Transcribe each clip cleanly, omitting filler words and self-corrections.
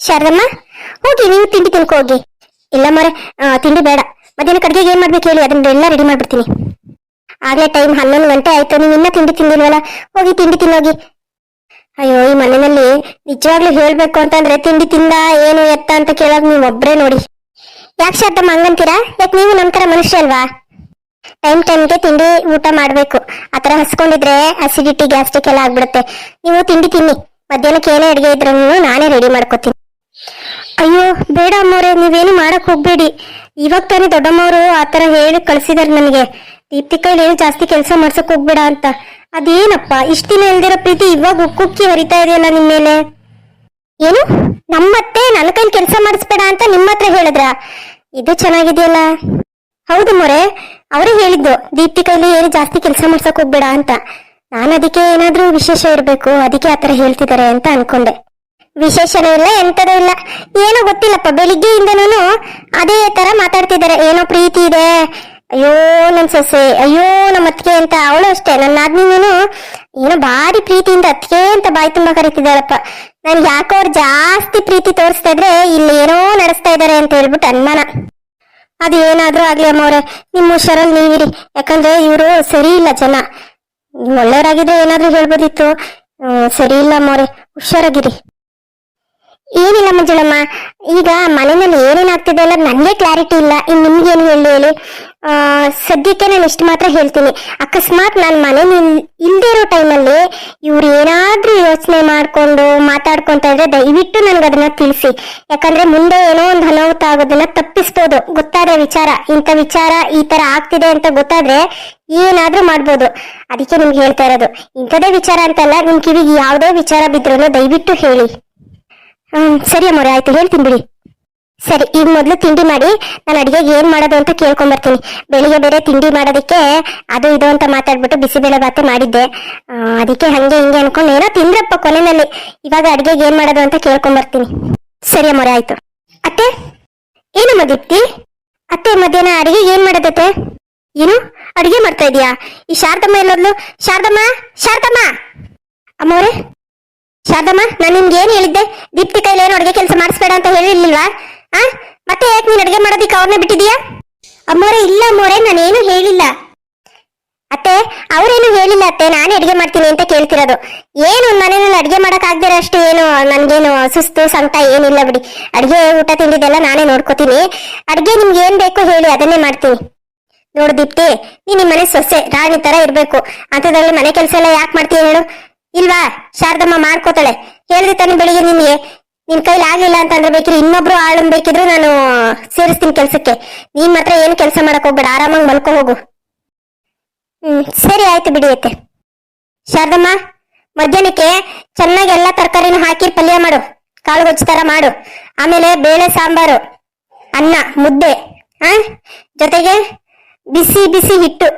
ಶಾರದಮ್ಮ, ಹೋಗಿ ನೀವು ತಿಂಡಿ ತಿನ್ಕೊ ಹೋಗಿ. ಇಲ್ಲ ಮರೆ, ತಿಂಡಿ ಬೇಡ. ಮಧ್ಯಾಹ್ನ ಅಡ್ಗೆಗೆ ಏನ್ ಮಾಡ್ಬೇಕು ಹೇಳಿ, ಅದನ್ನೆಲ್ಲ ರೆಡಿ ಮಾಡ್ಬಿಡ್ತೀನಿ. ಆಗ್ಲೇ ಟೈಮ್ 11 ಗಂಟೆ ಆಯ್ತು, ನೀವು ಇನ್ನ ತಿಂಡಿ ತಿಂದಿಲ್ವಲ್ಲ, ಹೋಗಿ ತಿಂಡಿ ತಿನ್ನೋಗಿ. ಅಯ್ಯೋ, ಈ ಮನೆಯಲ್ಲಿ ನಿಜವಾಗ್ಲೂ ಹೇಳ್ಬೇಕು ಅಂತಂದ್ರೆ ತಿಂಡಿ ತಿಂದ ಏನು ಎತ್ತ ಅಂತ ಕೇಳೋದು ನೀವು ಒಬ್ರೇ ನೋಡಿ. ಯಾಕೆ ಶಾರದಮ್ಮ ಹಂಗಂತೀರಾ? ಯಾಕೆ ನೀವು ನಮ್ ತರ ಮನುಷ್ಯ ಅಲ್ವಾ? ಟೈಮ್ಗೆ ತಿಂಡಿ ಊಟ ಮಾಡ್ಬೇಕು. ಆತರ ಹಸ್ಕೊಂಡಿದ್ರೆ ಅಸಿಡಿಟಿ ಗ್ಯಾಸ್ಟ್ರಿಕ್ ಎಲ್ಲ ಆಗ್ಬಿಡುತ್ತೆ. ನೀವು ತಿಂಡಿ ತಿನ್ನಿ, ಮಧ್ಯಾಹ್ನಕ್ಕೆ ಏನೇ ಅಡುಗೆ ಇದ್ರೂ ನಾನೇ ರೆಡಿ ಮಾಡ್ಕೋತೀನಿ. ಅಯ್ಯೋ ಬೇಡ ಅಮ್ಮವ್ರೆ, ನೀವೇನು ಮಾಡಕ್ ಹೋಗ್ಬೇಡಿ. ಇವಾಗ ತಾನೇ ದೊಡ್ಡಮ್ಮವರು ಆತರ ಹೇಳಿ ಕಳ್ಸಿದಾರೆ ನನಗೆ, ದೀಪ್ತಿ ಕೈಲಿ ಏನು ಜಾಸ್ತಿ ಕೆಲಸ ಮಾಡ್ಸಕ್ ಹೋಗ್ಬೇಡ ಅಂತ. ಅದೇನಪ್ಪ ಇಷ್ಟ ದಿನ ಇಲ್ದಿರೋ ಪ್ರೀತಿ ಇವಾಗ ಉಕ್ಕುಕ್ಕಿ ಹರಿತಾ ಇದೆಯಲ್ಲ ನಿಮ್ ಮೇಲೆ. ಏನು, ನಮ್ಮತ್ತೆ ನನ್ನ ಕೈಲಿ ಕೆಲಸ ಮಾಡಿಸ್ಬೇಡ ಅಂತ ನಿಮ್ಮ ಹತ್ರ ಹೇಳಿದ್ರ? ಇದು ಚೆನ್ನಾಗಿದೆಯಲ್ಲ. ಹೌದು ಮೊರೆ, ಅವರೇ ಹೇಳಿದ್ದು ದೀಪ್ತಿ ಕೈಲಿ ಏನು ಜಾಸ್ತಿ ಕೆಲಸ ಮಾಡ್ಸಕ್ ಹೋಗ್ಬೇಡ ಅಂತ. ನಾನು ಅದಕ್ಕೆ ಏನಾದ್ರೂ ವಿಶೇಷ ಇರ್ಬೇಕು, ಅದಕ್ಕೆ ಆತರ ಹೇಳ್ತಿದ್ದಾರೆ ಅಂತ ಅನ್ಕೊಂಡೆ. ವಿಶೇಷನೂ ಇಲ್ಲ, ಎಂತದೂ ಇಲ್ಲ, ಏನೋ ಗೊತ್ತಿಲ್ಲಪ್ಪ. ಬೆಳಿಗ್ಗೆಯಿಂದನೂ ಅದೇ ತರ ಮಾತಾಡ್ತಿದ್ದಾರೆ, ಏನೋ ಪ್ರೀತಿ ಇದೆ, ಅಯ್ಯೋ ನನ್ ಸೊಸೆ, ಅಯ್ಯೋ ನಮ್ಮ ಅತ್ತಿಗೆ ಅಂತ. ಅವಳು ಅಷ್ಟೇ, ನನ್ನ ಆದ್ಮೀನು ಏನೋ ಭಾರಿ ಪ್ರೀತಿಯಿಂದ ಅತ್ತಿಗೆ ಅಂತ ಬಾಯಿ ತುಂಬಾ ಕರೀತಿದ್ದಾಳಪ್ಪ. ನನ್ ಯಾಕೋ ಅವ್ರು ಜಾಸ್ತಿ ಪ್ರೀತಿ ತೋರಿಸ್ತಾ ಇದ್ರೆ ಇಲ್ಲಿ ಏನೋ ನಡೆಸ್ತಾ ಇದಾರೆ ಅಂತ ಹೇಳ್ಬಿಟ್ಟು ಅನುಮಾನ. ಅದು ಏನಾದ್ರೂ ಆಗ್ಲಿ ಅಮ್ಮವ್ರೆ, ನಿಮ್ಮ ಹುಷಾರಲ್ಲಿ ನೀವಿರಿ. ಯಾಕಂದ್ರೆ ಇವರು ಸರಿ ಇಲ್ಲ ಜನ. ನೀವು ಒಳ್ಳೆಯವರಾಗಿದ್ರೆ ಏನಾದ್ರೂ ಹೇಳ್ಬೋದಿತ್ತು. ಸರಿ ಇಲ್ಲ ಅಮ್ಮವ್ರೆ, ಹುಷಾರಾಗಿರಿ. ಏನಿಲ್ಲ ಮಂಜುಳಮ್ಮ, ಈಗ ಮನೆಯಲ್ಲಿ ಏನೇನಾಗ್ತಿದೆ ಅಲ್ಲ ನನಗೆ ಕ್ಲಾರಿಟಿ ಇಲ್ಲ. ಇನ್ನು ನಿಮ್ಗೇನು ಹೇಳಿ ಸದ್ಯಕ್ಕೆ ನಾನು ಇಷ್ಟು ಮಾತ್ರ ಹೇಳ್ತೀನಿ. ಅಕಸ್ಮಾತ್ ನಾನು ಮನೇಲಿ ಇಲ್ದೇ ಇರೋ ಟೈಮಲ್ಲಿ ಇವ್ರು ಏನಾದ್ರೂ ಯೋಚನೆ ಮಾಡ್ಕೊಂಡು ಮಾತಾಡ್ಕೊಂತ ಇದ್ರೆ ದಯವಿಟ್ಟು ನನ್ಗೆ ಅದನ್ನ ತಿಳಿಸಿ. ಯಾಕಂದ್ರೆ ಮುಂದೆ ಏನೋ ಒಂದು ಅನಾಹುತ ಆಗೋದನ್ನ ತಪ್ಪಿಸ್ಬೋದು. ಗೊತ್ತಾದ್ರೆ ವಿಚಾರ, ಇಂಥ ವಿಚಾರ ಈ ತರ ಆಗ್ತಿದೆ ಅಂತ ಗೊತ್ತಾದ್ರೆ ಏನಾದ್ರೂ ಮಾಡ್ಬೋದು. ಅದಕ್ಕೆ ನಿಮ್ಗೆ ಹೇಳ್ತಾ ಇರೋದು, ಇಂಥದೇ ವಿಚಾರ ಅಂತಲ್ಲ, ನಿಮ್ ಕಿವಿಗೆ ಯಾವುದೇ ವಿಚಾರ ಬಿದ್ರೂ ದಯವಿಟ್ಟು ಹೇಳಿ. ಸರಿ ಅಮ್ಮವ್ರೆ, ಆಯ್ತು, ಹೇಳ್ತೀನಿ ಬಿಡಿ. ಸರಿ, ಈಗ ಮೊದ್ಲು ತಿಂಡಿ ಮಾಡಿ, ನಾನು ಅಡಿಗೆಗೆ ಏನ್ ಮಾಡೋದು ಅಂತ ಕೇಳ್ಕೊಂಬರ್ತೀನಿ. ಬೆಳಿಗ್ಗೆ ಬೇರೆ ತಿಂಡಿ ಮಾಡೋದಕ್ಕೆ ಅದು ಇದು ಅಂತ ಮಾತಾಡ್ಬಿಟ್ಟು ಬಿಸಿಬೇಳೆ ಬಾತೆ ಮಾಡಿದ್ದೆ. ಅದಕ್ಕೆ ಹಂಗೆ ಹಿಂಗೆ ಅನ್ಕೊಂಡು ಏನೋ ತಿಂದ್ರಪ್ಪ ಕೊನೆಯಲ್ಲಿ. ಇವಾಗ ಅಡಿಗೆಗೆ ಏನ್ ಮಾಡೋದು ಅಂತ ಕೇಳ್ಕೊಂಬರ್ತೀನಿ. ಸರಿ ಅಮ್ಮವ್ರೆ, ಆಯ್ತು. ಅತ್ತೆ, ಏನಮ್ಮ ದೀಪ್ತಿ? ಅತ್ತೆ, ಮಧ್ಯಾಹ್ನ ಅಡಿಗೆಗೆ ಏನ್ ಮಾಡೋದತ್ತೆ? ಏನು ಅಡಿಗೆ ಮಾಡ್ತಾ ಇದೀಯಾ? ಈ ಶಾರದಮ್ಮ ಎಲ್ಲೋದ್ಲು? ಶಾರದಮ್ಮ, ಶಾರದಮ್ಮ! ಅಮ್ಮವ್ರೆ, ಶಾರದಮ್ಮ, ನಾನು ನಿಮ್ಗೆ ಏನ್ ಹೇಳಿದ್ದೆ? ದೀಪ್ತಿ ಕೈಲಿ ಏನು ಅಡುಗೆ ಕೆಲಸ ಮಾಡಿಸ್ಬೇಡ ಅಂತ ಹೇಳಿರ್ಲಿಲ್ವಾ? ಮತ್ತೆ ಯಾಕೆ ನೀನ್ ಅಡುಗೆ ಮಾಡೋದಿಕ್ಕೆ ಅವ್ರನ್ನ ಬಿಟ್ಟಿದೀಯಾ? ಅಮ್ಮೋರೆ, ಇಲ್ಲ ಅಮ್ಮೋರೆ, ನಾನೇನು ಹೇಳಿಲ್ಲ. ಅತ್ತೆ, ಅವ್ರೇನು ಹೇಳಿಲ್ಲ ಅತ್ತೆ, ನಾನೇ ಅಡುಗೆ ಮಾಡ್ತೀನಿ ಅಂತ ಕೇಳ್ತಿರೋದು. ಏನು ಮನೆಯಲ್ಲಿ ಅಡುಗೆ ಮಾಡಕ್ ಆಗ್ದಿರ ಅಷ್ಟು ಏನು ನನ್ಗೇನು ಸುಸ್ತು ಸಂಕಟ ಏನಿಲ್ಲ ಬಿಡಿ. ಅಡುಗೆ ಊಟ ತಿಂಡಿದೆಲ್ಲ ನಾನೇ ನೋಡ್ಕೋತೀನಿ. ಅಡುಗೆ ನಿಮ್ಗೆ ಏನ್ ಬೇಕೋ ಹೇಳಿ, ಅದನ್ನೇ ಮಾಡ್ತೀನಿ. ನೋಡು ದೀಪ್ತಿ, ನೀನ್ ನಿಮ್ ಮನೆ ಸೊಸೆ ರಾಣಿ ತರ ಇರ್ಬೇಕು. ಅಂತದ್ರಲ್ಲಿ ಮನೆ ಕೆಲಸ ಎಲ್ಲ ಯಾಕೆ ಮಾಡ್ತೀಯ ಹೇಳು? ಇಲ್ವಾ? ಶಾರದಮ್ಮ ಮಾಡ್ಕೋತಾಳೆ. ಹೇಳಿದೆ ತಾನೆ ಬೆಳಿಗ್ಗೆ ನಿನ್ಗೆ, ನಿನ್ ಕೈಲಿ ಆಗ್ಲಿಲ್ಲ ಅಂತ ಅಂದ್ರೆ ಬೇಕಿದ್ರೆ ಇನ್ನೊಬ್ರು ಆಳನ್ ಬೇಕಿದ್ರು ನಾನು ಸೇರಿಸ್ತೀನಿ ಕೆಲ್ಸಕ್ಕೆ. ನೀನ್ ಮಾತ್ರ ಏನು ಕೆಲಸ ಮಾಡಕ್ ಹೋಗ್ಬೇಡ, ಆರಾಮಾಗಿ ಮಲ್ಕೋ ಹೋಗು. ಸರಿ ಆಯ್ತು ಬಿಡಿ ಅತ್ತೆ. ಶಾರದಮ್ಮ, ಮಧ್ಯಾಹ್ನಕ್ಕೆ ಚೆನ್ನಾಗಿ ಎಲ್ಲಾ ತರಕಾರಿನೂ ಹಾಕಿ ಪಲ್ಯ ಮಾಡು, ಕಾಳು ಗೊಜ್ಜು ತರ ಮಾಡು. ಆಮೇಲೆ ಬೇಳೆ ಸಾಂಬಾರು, ಅನ್ನ, ಮುದ್ದೆ, ಜೊತೆಗೆ ಬಿಸಿ ಬಿಸಿ ಹಿಟ್ಟು.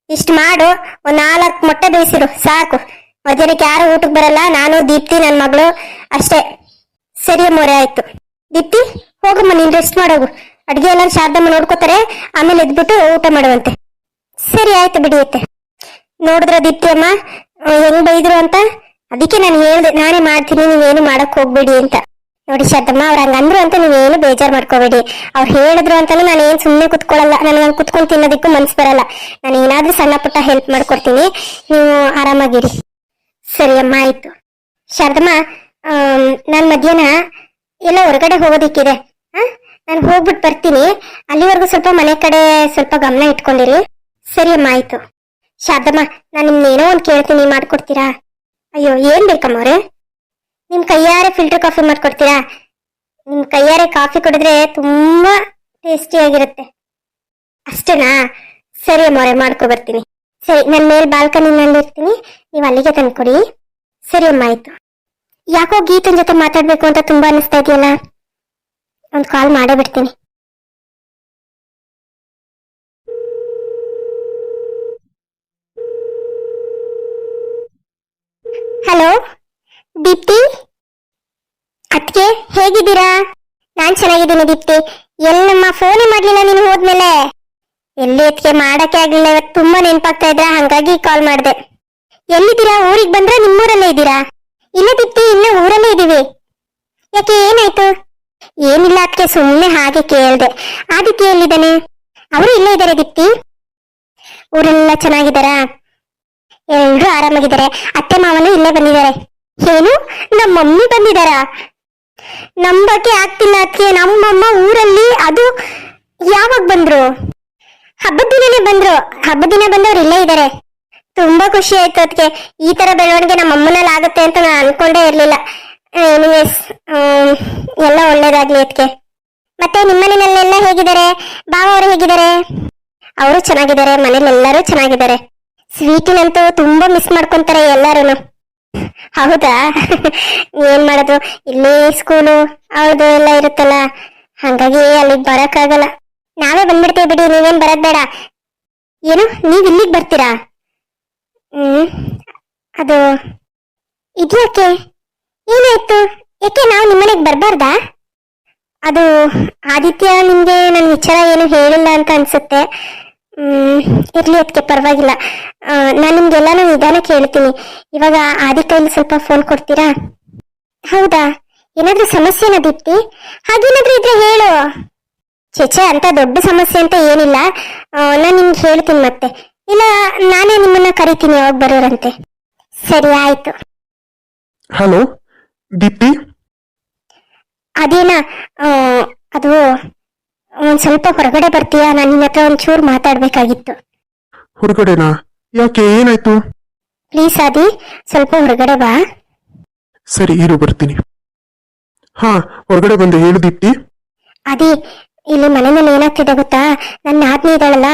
ಇಷ್ಟು ಮಾಡು. ಒಂದ್ 4 ಮೊಟ್ಟೆ ಬೇಯಿಸಿರು ಸಾಕು. ಮಧ್ಯಾಹ್ನಕ್ಕೆ ಯಾರು ಊಟಕ್ಕೆ ಬರಲ್ಲ, ನಾನು ದೀಪ್ತಿ ನನ್ನ ಮಗಳು ಅಷ್ಟೇ. ಸರಿ ಮೊರೆ, ಆಯ್ತು. ದೀಪ್ತಿ, ಹೋಗಮ್ಮ, ನೀನ್ ರೆಸ್ಟ್ ಮಾಡೋಗು. ಅಡ್ಗೆ ಎಲ್ಲ ಶಾರದಮ್ಮ ನೋಡ್ಕೋತಾರೆ, ಆಮೇಲೆ ಎದ್ಬಿಟ್ಟು ಊಟ ಮಾಡುವಂತೆ. ಸರಿ ಆಯ್ತು ಬಿಡಿಯತ್ತೆ. ನೋಡಿದ್ರ ದೀಪ್ತಿ ಅಮ್ಮ ಹೆಂಗ್ ಬೈದ್ರು ಅಂತ? ಅದಕ್ಕೆ ನಾನು ಹೇಳ್ದೆ, ನಾನೇ ಮಾಡ್ತೀನಿ, ನೀವೇನು ಮಾಡಕ್ ಹೋಗ್ಬೇಡಿ ಅಂತ. ನೋಡಿ ಶಾರದಮ್ಮ, ಅವ್ರ ಹಂಗಂದ್ರು ಅಂತ ನೀವೇನು ಬೇಜಾರ್ ಮಾಡ್ಕೋಬೇಡಿ. ಅವ್ರು ಹೇಳಿದ್ರು ಅಂತಾನು ನಾನು ಏನ್ ಸುಮ್ಮನೆ ಕುತ್ಕೊಳ್ಳಲ್ಲ. ನನಗೆ ಕುತ್ಕೊಂಡು ತಿನ್ನೋದಕ್ಕೂ ಮನ್ಸು ಬರಲ್ಲ. ನಾನು ಏನಾದ್ರೂ ಸಣ್ಣ ಪುಟ್ಟ ಹೆಲ್ಪ್ ಮಾಡ್ಕೊಡ್ತೀನಿ, ನೀವು ಆರಾಮಾಗಿರಿ. ಸರಿ ಅಮ್ಮ, ಆಯ್ತು. ಶಾರದಮ್ಮ, ನಾನ್ ಮಧ್ಯಾಹ್ನ ಎಲ್ಲ ಹೊರಗಡೆ ಹೋಗೋದಿಕ್ಕಿದೆ. ನಾನು ಹೋಗ್ಬಿಟ್ಟು ಬರ್ತೀನಿ. ಅಲ್ಲಿವರೆಗೂ ಸ್ವಲ್ಪ ಮನೆ ಕಡೆ ಸ್ವಲ್ಪ ಗಮನ ಇಟ್ಕೊಂಡಿರಿ. ಸರಿ ಅಮ್ಮ, ಆಯ್ತು. ಶಾರದಮ್ಮ, ನಾನು ನಿಮ್ನೇನೋ ಒಂದು ಕೇಳ್ತೀನಿ, ಮಾಡ್ಕೊಡ್ತೀರಾ? ಅಯ್ಯೋ, ಏನ್ ಬೇಕಮ್ಮವ್ರೆ? ನಿಮ್ ಕೈಯಾರೆ ಫಿಲ್ಟರ್ ಕಾಫಿ ಮಾಡ್ಕೊಡ್ತೀರಾ? ನಿಮ್ ಕೈಯಾರೆ ಕಾಫಿ ಕುಡಿದ್ರೆ ತುಂಬಾ ಟೇಸ್ಟಿ ಆಗಿರುತ್ತೆ. ಅಷ್ಟೇನಾ? ಸರಿ ಅಮ್ಮವ್ರೆ, ಮಾಡ್ಕೊ ಬರ್ತೀನಿ. ಸರಿ, ನನ್ನ ಮೇಲ್ ಬಾಲ್ಕನಿನಲ್ಲಿ ಇರ್ತೀನಿ, ನೀವು ಅಲ್ಲಿಗೆ ತಂದ್ಕೊಡಿ. ಸರಿ ಅಮ್ಮ, ಆಯ್ತು. ಯಾಕೋ ಗೀತನ್ ಜೊತೆ ಮಾತಾಡ್ಬೇಕು ಅಂತ ತುಂಬಾ ಅನಿಸ್ತಾ ಇದೆಯಲ್ಲ, ಒಂದು ಕಾಲ್ ಮಾಡೇ ಬಿಡ್ತೀನಿ. ಹಲೋ ದೀಪ್ತಿ, ಅದ್ಕೆ ಹೇಗಿದ್ದೀರಾ? ನಾನ್ ಚೆನ್ನಾಗಿದ್ದೀನಿ ದೀಪ್ತಿ. ಎಲ್ಲಮ್ಮ ಫೋನೇ ಮಾಡ್ಲಿಲ್ಲ ನೀನು ಹೋದ್ಮೇಲೆ? ಎಲ್ಲಿ ಅದಕ್ಕೆ ಮಾಡಕ್ಕೆ ಆಗ್ಲಿಲ್ಲ, ಇವತ್ತು ತುಂಬಾ ನೆನಪಾಗ್ತಾ ಇದ್ರ, ಹಂಗಾಗಿ ಕಾಲ್ ಮಾಡಿದೆ. ಎಲ್ಲಿದ್ದೀರಾ? ಊರಿಗೆ ಬಂದ್ರೆ ನಿಮ್ಮೂರಲ್ಲೇ ಇದ್ದೀರಾ? ಇಲ್ಲ ದೀಪ್ತಿ, ಇನ್ನ ಊರಲ್ಲೇ ಇದೀವಿ. ಯಾಕೆ ಏನಾಯ್ತು? ಏನಿಲ್ಲ ಅದಕ್ಕೆ ಸುಮ್ಮನೆ ಹಾಗೆ ಕೇಳ್ದೆ. ಆದಿತ್ಯ ಎಲ್ಲಿದ್ದಾನೆ? ಅವರು ಇಲ್ಲೇ ಇದ್ದಾರೆ ದೀಪ್ತಿ. ಊರೆಲ್ಲ ಚೆನ್ನಾಗಿದ್ದಾರಾ? ಎಲ್ರು ಆರಾಮಾಗಿದ್ದಾರೆ. ಅತ್ತೆ ಮಾವನು ಇಲ್ಲೇ ಬಂದಿದ್ದಾರೆ. ಏನು, ನಮ್ಮ ಮಮ್ಮಿ ಬಂದಿದ್ದಾರಾ? ನಂಬಕ್ಕೆ ಆಗ್ತಿಲ್ಲ ಅದಕ್ಕೆ. ನಮ್ಮಮ್ಮ ಊರಲ್ಲಿ, ಅದು ಯಾವಾಗ ಬಂದ್ರು? ಹಬ್ಬದ ದಿನನೇ ಬಂದ್ರು. ಹಬ್ಬದ ದಿನ ಬಂದವ್ರು ಇಲ್ಲೇ ಇದ್ದಾರೆ. ತುಂಬಾ ಖುಷಿ ಆಯ್ತು ಅದಕ್ಕೆ. ಈ ತರ ಬೆಳವಣಿಗೆ ನಮ್ಮ ಅಮ್ಮನಲ್ಲಿ ಆಗುತ್ತೆ ಅಂತ ನಾನು ಅನ್ಕೊಂಡೇ ಇರ್ಲಿಲ್ಲ. ಎನಿವೇಸ್, ಎಲ್ಲ ಒಳ್ಳೇದಾಗ್ಲಿ ಅದಕ್ಕೆ. ಮತ್ತೆ ನಿಮ್ಮನೆಯಲ್ಲೆಲ್ಲ ಹೇಗಿದ್ದಾರೆ? ಬಾವ ಅವರು ಹೇಗಿದ್ದಾರೆ? ಅವರು ಚೆನ್ನಾಗಿದ್ದಾರೆ. ಮನೇಲಿ ಎಲ್ಲರೂ ಚೆನ್ನಾಗಿದ್ದಾರೆ. ಸ್ವೀಟಿನಂತೂ ತುಂಬಾ ಮಿಸ್ ಮಾಡ್ಕೊಂತಾರೆ ಎಲ್ಲಾರು. ಹೌದಾ? ಏನ್ ಮಾಡೋದು, ಇಲ್ಲಿ ಸ್ಕೂಲು ಅವ್ರದ್ದು ಎಲ್ಲ ಇರುತ್ತಲ್ಲ, ಹಂಗಾಗಿ ಅಲ್ಲಿಗೆ ಬರಕ್ಕಾಗಲ್ಲ. ನಾವೇ ಬಂದ್ಬಿಡ್ತೇವೆ ಬಿಡಿ, ನೀವೇನ್ ಬರದ್ ಬೇಡ. ಏನು, ನೀವ್ ಇಲ್ಲಿಗೆ ಬರ್ತೀರಾ? ಅದು ಇದ್ಯಾಕೆ, ಏನಾಯ್ತು? ಯಾಕೆ ನಾವು ನಿಮ್ಮನೆಗೆ ಬರ್ಬಾರ್ದಾ? ಅದು ಆದಿತ್ಯ ನಿಮ್ಗೆ ನನ್ನ ವಿಚಾರ ಏನು ಹೇಳಿಲ್ಲ ಅಂತ ಅನ್ಸುತ್ತೆ. ಇರ್ಲಿ ಅದಕ್ಕೆ, ಪರವಾಗಿಲ್ಲ. ನಾನು ನಿಮ್ಗೆಲ್ಲಾನು ನಿಧಾನಕ್ಕೆ ಹೇಳ್ತೀನಿ. ಇವಾಗ ಆದಿತ್ಯಲ್ಲಿ ಸ್ವಲ್ಪ ಫೋನ್ ಕೊಡ್ತೀರಾ? ಹೌದಾ? ಏನಾದ್ರೂ ಸಮಸ್ಯೆನಾ ದೀಪ್ತಿ? ಹಾಗೇನಾದ್ರೂ ಇದ್ರೆ ಹೇಳು. ಚೇಚೆ, ಅಂತ ದೊಡ್ಡ ಸಮಸ್ಯೆ ಅಂತ ಏನಿಲ್ಲ. ನಾನು ನಿಮ್ಗೆ ಹೇಳ್ತೀನಿ ಮತ್ತೆ. ಇಲ್ಲ ನಾನೇ ನಿಮ್ಮನ್ನ ಕರಿತೀನಿ ಯಾವಾಗ ಬರೋರಂತೆ. ಸರಿ ಆಯ್ತು. ಹಲೋ ದೀಪ್ತಿ. ಅದೇನಾ, ಅದು ಒಂದ್ ಸ್ವಲ್ಪ ಹೊರಗಡೆ ಬರ್ತೀಯಾ? ನಾನು ನಿನ್ನ ಹತ್ರ ಒಂಚೂರು ಮಾತಾಡ್ಬೇಕಾಗಿತ್ತು. ಹೊರಗಡೆನಾ? ಯಾಕೆ, ಏನಾಯ್ತು? ಪ್ಲೀಸ್ ಆದಿ, ಸ್ವಲ್ಪ ಹೊರಗಡೆ ಬಾ. ಸರಿ ಇರು, ಬರ್ತೀನಿ. ಹಾ, ಹೊರಗಡೆ ಬಂದೆ, ಹೇಳು ದೀಪ್ತಿ. ಅದಿ, ಇಲ್ಲಿ ಮನೆಯಲ್ಲಿ ಏನಾಗ್ತಿದೆ ಗೊತ್ತಾ? ನನ್ನ ಆತ್ಮೀಯ ಇದ್ದಾಳಲ್ಲ,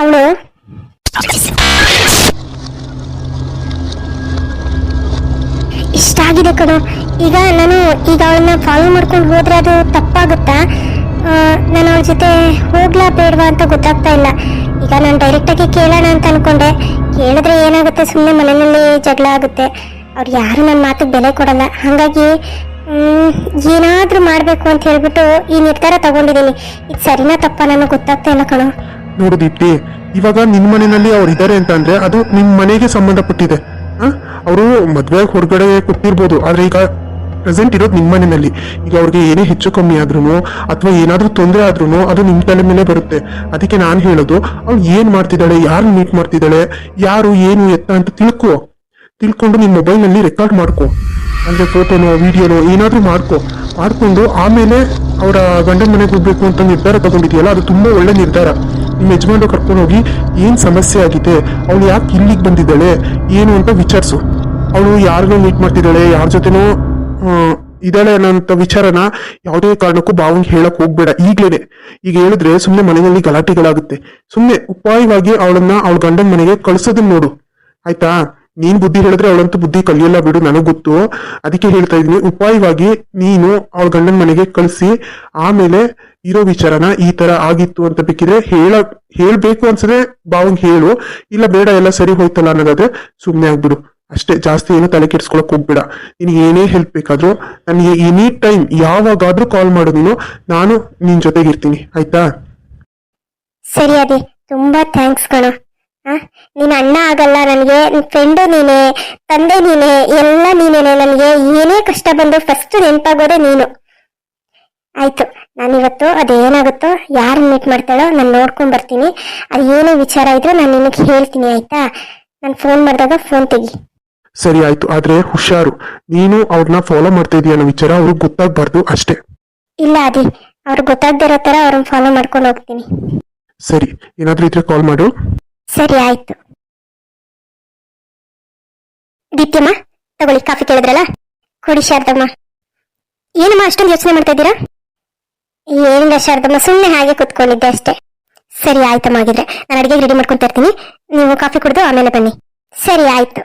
ಅವಳು ಇಷ್ಟ ಆಗಿದೆ ಕಣೋ. ಈಗ ಅವಳನ್ನ ಫಾಲೋ ಮಾಡ್ಕೊಂಡು ಹೋದ್ರೆ ಅದು ತಪ್ಪಾಗುತ್ತಾ? ನಾನು ಅವಳ ಜೊತೆ ಹೋಗ್ಲಾ ಬೇಡವಾ ಅಂತ ಗೊತ್ತಾಗ್ತಾ ಇಲ್ಲ. ಈಗ ನಾನು ಡೈರೆಕ್ಟ್ ಆಗಿ ಕೇಳೋಣ ಅಂತ ಅನ್ಕೊಂಡೆ. ಕೇಳಿದ್ರೆ ಏನಾಗುತ್ತೆ, ಸುಮ್ಮನೆ ಮನೆಯಲ್ಲಿ ಜಗಳ ಆಗುತ್ತೆ. ಅವ್ರು ಯಾರು ನನ್ನ ಮಾತಿಗೆ ಬೆಲೆ ಕೊಡಲ್ಲ. ಹಾಗಾಗಿ ಏನಾದ್ರೂ ಮಾಡ್ಬೇಕು ಅಂತ ಹೇಳ್ಬಿಟ್ಟು ಈ ನಿರ್ಧಾರ ತಗೊಂಡಿದ್ದೀನಿ. ಇದು ಸರಿನಾ ತಪ್ಪ ನನಗೆ ಗೊತ್ತಾಗ್ತಾ ಇಲ್ಲ ಕಣೋ. ನೋಡು ದೀಪ್ತಿ, ಇವಾಗ ನಿನ್ ಮನೆಯಲ್ಲಿ ಅವ್ರು ಇದ್ದಾರೆ ಅಂತ ಅಂದ್ರೆ ಅದು ನಿಮ್ ಮನೆಗೆ ಸಂಬಂಧಪಟ್ಟಿದೆ. ಅವರು ಮದ್ವೆ ಹೊರಗಡೆ ಕೊಟ್ಟಿರ್ಬೋದು, ಆದ್ರೆ ಈಗ ಪ್ರೆಸೆಂಟ್ ಇರೋದು ನಿಮ್ಮ ಮನೆಯಲ್ಲಿ. ಈಗ ಅವ್ರಿಗೆ ಏನೇ ಹೆಚ್ಚು ಕಮ್ಮಿ ಆದ್ರೂ ಅಥವಾ ಏನಾದ್ರೂ ತೊಂದರೆ ಆದ್ರೂ ಅದು ನಿಮ್ ತಲೆ ಮೇಲೆ ಬರುತ್ತೆ. ಅದಕ್ಕೆ ನಾನು ಹೇಳೋದು, ಅವ್ಳು ಏನ್ ಮಾಡ್ತಿದ್ದಾಳೆ, ಯಾರು ಮೀಟ್ ಮಾಡ್ತಿದ್ದಾಳೆ, ಯಾರು ಏನು ಎತ್ತ ಅಂತ ತಿಳ್ಕೊಂಡು ನಿನ್ ಮೊಬೈಲ್ ನಲ್ಲಿ ರೆಕಾರ್ಡ್ ಮಾಡ್ಕೊ. ಅಂದ್ರೆ ಫೋಟೋನೋ ವಿಡಿಯೋನೋ ಏನಾದ್ರೂ ಮಾಡ್ಕೊಂಡು ಆಮೇಲೆ ಅವರ ಗಂಡನ ಮನೆಗೆ ಹೋಗ್ಬೇಕು ಅಂತ ನಿರ್ಧಾರ ತಗೊಂಡಿದ್ಯಲ್ಲ, ಅದು ತುಂಬಾ ಒಳ್ಳೆ ನಿರ್ಧಾರ. ನಿಮ್ಮ ಯಜಮಾನ್ರು ಕರ್ಕೊಂಡು ಹೋಗಿ ಏನ್ ಸಮಸ್ಯೆ ಆಗಿದೆ, ಅವಳು ಯಾಕೆ ಇಲ್ಲಿಗೆ ಬಂದಿದ್ದಾಳೆ ಏನು ಅಂತ ವಿಚಾರಿಸು. ಅವಳು ಯಾರಿಗೋ ಮೀಟ್ ಮಾಡ್ತಿದ್ದಾಳೆ, ಯಾರ ಜೊತೆನೋ ಇದ್ದಾಳೆ ಅನ್ನೋಂಥ ವಿಚಾರನ ಯಾವುದೇ ಕಾರಣಕ್ಕೂ ಭಾವಂಗೆ ಹೇಳಕ್ ಹೋಗ್ಬೇಡ ಈಗ್ಲೇನೆ. ಈಗ ಹೇಳಿದ್ರೆ ಸುಮ್ನೆ ಮನೆಯಲ್ಲಿ ಗಲಾಟೆಗಳಾಗುತ್ತೆ. ಸುಮ್ನೆ ಉಪಾಯವಾಗಿ ಅವಳನ್ನ ಅವಳ ಗಂಡನ ಮನೆಗೆ ಕಳ್ಸೋದನ್ನ ನೋಡು, ಆಯ್ತಾ? ನೀನ್ ಬುದ್ಧಿ ಹೇಳಿದ್ರೆ ಅವಳಂತೂ ಬುದ್ಧಿ ಕಲಿಯಲ್ಲ ಬಿಡು, ನನಗ್ ಗೊತ್ತು. ಅದಕ್ಕೆ ಹೇಳ್ತಾ ಇದೀನಿ, ಉಪಾಯವಾಗಿ ನೀನು ಅವಳ ಗಂಡನ ಮನೆಗೆ ಕಳ್ಸಿ ಆಮೇಲೆ ಇರೋ ವಿಚಾರನ ಈ ತರ ಆಗಿತ್ತು ಅಂತ ಬೇಕಿದ್ರೆ ಹೇಳ್ಬೇಕು ಅನ್ಸದೆ ಭಾವಂಗ್ ಹೇಳು. ಇಲ್ಲ ಬೇಡ ಎಲ್ಲ ಸರಿ ಹೋಯ್ತಲ್ಲ ಅನ್ನೋದಾದ್ರೆ ಸುಮ್ನೆ ಆಗ್ಬಿಡು ಅಷ್ಟೇ. ಜಾಸ್ತಿ ಏನು ತಲೆ ಕೆಡ್ಸ್ಕೊಳಕ್ ಹೋಗ್ಬೇಡ. ನಿನ್ಗೆ ಏನೇ ಹೆಲ್ಪ್ ಬೇಕಾದ್ರೂ ನನಗೆ ಎನಿ ಟೈಮ್ ಯಾವಾಗಾದ್ರೂ ಕಾಲ್ ಮಾಡು ನೀನು, ನಾನು ನಿನ್ ಜೊತೆಗೆ ಇರ್ತೀನಿ, ಆಯ್ತಾ? ಸರಿ ಅದೇ, ತುಂಬಾ ಥ್ಯಾಂಕ್ಸ್ ಕಣೋ. ನೀನ್ ಅಣ್ಣ ಆಗಲ್ಲ ನನಗೆ, ಫ್ರೆಂಡು ನೀನೆ, ತಂದೆ ನೀನೆ, ಎಲ್ಲ ನೀನೇನೆ. ನನಗೆ ಏನೇ ಕಷ್ಟ ಬಂದು ಫಸ್ಟ್ ನೆನಪಾಗೋದೆ ನೀನು. ಆಯ್ತು, ನಾನಿವತ್ತು ಅದೇನಾಗುತ್ತೋ, ಯಾರು ಮೀಟ್ ಮಾಡ್ತಾಳೋ ನಾನು ನೋಡ್ಕೊಂಡ್ ಬರ್ತೀನಿ. ಅದು ಏನೇ ವಿಚಾರ ಇದ್ರೂ ನಾನು ನಿನಗೆ ಹೇಳ್ತೀನಿ, ಆಯ್ತಾ? ನಾನು ಫೋನ್ ಮಾಡಿದಾಗ ಫೋನ್ ತೆಗಿ. ಸರಿ ಆಯ್ತು, ಆದ್ರೆ ಹುಷಾರು. ನೀನು ಅವ್ರನ್ನ ಫಾಲೋ ಮಾಡ್ತಾ ಇದೀಯ ಅನ್ನೋ ವಿಚಾರ ಅವ್ರಿಗೆ ಗೊತ್ತಾಗ್ಬಾರ್ದು ಅಷ್ಟೇ. ಇಲ್ಲ ಅದಿ, ಅವ್ರಿಗೆ ಗೊತ್ತಾಗ್ದಿರೋ ತರ ಅವ್ರನ್ನ ಫಾಲೋ ಮಾಡ್ಕೊಂಡು ಹೋಗ್ತೀನಿ. ಸರಿ, ಏನಾದ್ರೂ ಇದ್ರೆ ಕಾಲ್ ಮಾಡು. ಸರಿ ಆಯ್ತು. ದೀಪ್ತಿಯಮ್ಮ, ತಗೊಳ್ಳಿ ಕಾಫಿ ಕೇಳಿದ್ರಲ್ಲ, ಕೊಡಿ. ಶಾರದಮ್ಮ, ಏನಮ್ಮ ಅಷ್ಟೊಂದು ಯೋಚನೆ ಮಾಡ್ತಾ ಇದ್ದೀರಾ? ಏನಿಲ್ಲ ಶಾರದಮ್ಮ, ಸುಮ್ಮನೆ ಹಾಗೆ ಕುತ್ಕೊಂಡಿದ್ದೆ ಅಷ್ಟೇ. ಸರಿ ಆಯ್ತಮ್ಮ, ಆಗಿದ್ರೆ ನಾನು ಅಡಿಗೆ ರೆಡಿ ಮಾಡ್ಕೊಂತ ಇರ್ತೀನಿ. ನೀವು ಕಾಫಿ ಕುಡಿದು ಆಮೇಲೆ ಬನ್ನಿ. ಸರಿ ಆಯ್ತು.